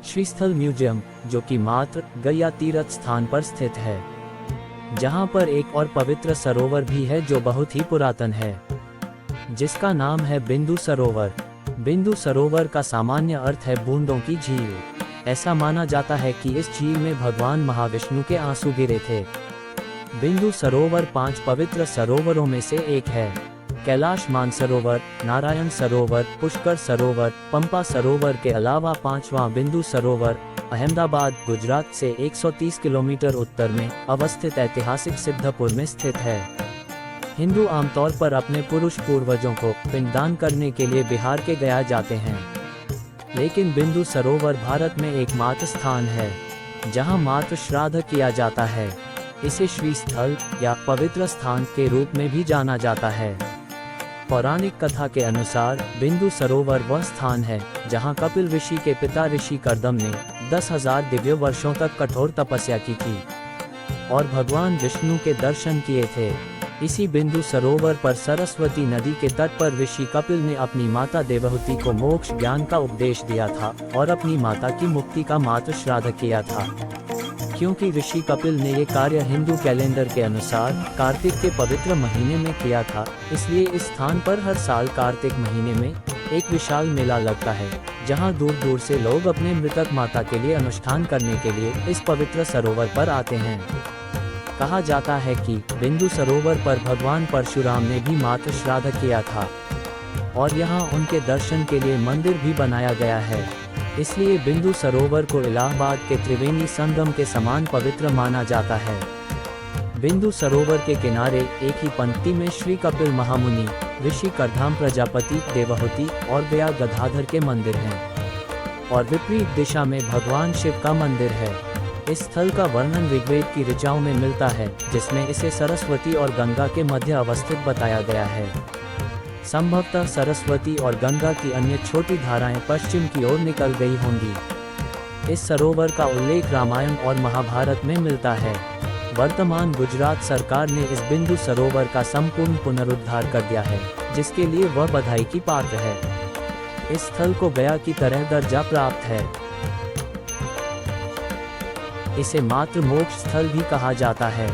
श्रीस्थल museum, जो कि मात्र गया तीर्थ स्थान पर स्थित है, जहां पर एक और पवित्र सरोवर भी है जो बहुत ही पुरातन है, जिसका नाम है बिंदु सरोवर। बिंदु सरोवर का सामान्य अर्थ है बूंदों की झील। ऐसा माना जाता है कि इस झील में भगवान महाविष्णु के आंसू गिरे थे। बिंदु सरोवर 5 पवित्र सरोवरों में से एक है। कैलाश मानसरोवर, नारायण सरोवर, पुष्कर सरोवर, पंपा सरोवर के अलावा 5वां बिंदु सरोवर अहमदाबाद, गुजरात से 130 किलोमीटर उत्तर में अवस्थित ऐतिहासिक सिद्धपुर में स्थित है। हिंदू आमतौर पर अपने पुरुष पूर्वजों को पिंडदान करने के लिए बिहार के गया जाते हैं, लेकिन बिंदु सरोवर भारत में एकमात्र स्थान है जहां मातृ श्राद्ध किया जाता है। इसे श्रीस्थल या पवित्र स्थान के रूप में भी जाना जाता है। पौराणिक कथा के अनुसार बिंदु सरोवर वह स्थान है जहां कपिल ऋषि के पिता ऋषि कर्दम ने 10,000 दिव्य वर्षों तक कठोर तपस्या की थी और भगवान विष्णु के दर्शन किए थे। इसी बिंदु सरोवर पर सरस्वती नदी के तट पर ऋषि कपिल ने अपनी माता देवहूति को मोक्ष ज्ञान का उपदेश दिया था और अपनी माता की मुक्ति का मातृ श्राद्ध किया था। क्योंकि ऋषि कपिल ने ये कार्य हिंदू कैलेंडर के अनुसार कार्तिक के पवित्र महीने में किया था, इसलिए इस स्थान पर हर साल कार्तिक महीने में एक विशाल मेला लगता है, जहां दूर दूर से लोग अपने मृतक माता के लिए अनुष्ठान करने के लिए इस पवित्र सरोवर पर आते हैं। कहा जाता है कि बिंदु सरोवर पर भगवान परशुराम ने भी मातृ श्राद्ध किया था और यहाँ उनके दर्शन के लिए मंदिर भी बनाया गया है। इसलिए बिंदु सरोवर को इलाहाबाद के त्रिवेणी संगम के समान पवित्र माना जाता है। बिंदु सरोवर के किनारे एक ही पंक्ति में श्री कपिल महामुनि, ऋषि कर्दम प्रजापति, देवहूति और गया गदाधर के मंदिर हैं और विपरीत दिशा में भगवान शिव का मंदिर है। इस स्थल का वर्णन ऋग्वेद की ऋचाओं में मिलता है, जिसमें इसे सरस्वती और गंगा के मध्य अवस्थित बताया गया है। संभवतः सरस्वती और गंगा की अन्य छोटी धाराएं पश्चिम की ओर निकल गई होंगी। इस सरोवर का उल्लेख रामायण और महाभारत में मिलता है। वर्तमान गुजरात सरकार ने इस बिंदु सरोवर का संपूर्ण पुनरुद्धार कर दिया है, जिसके लिए वह बधाई की पात्र है। इस स्थल को गया की तरह दर्जा प्राप्त है। इसे मातृ मोक्ष स्थल भी कहा जाता है।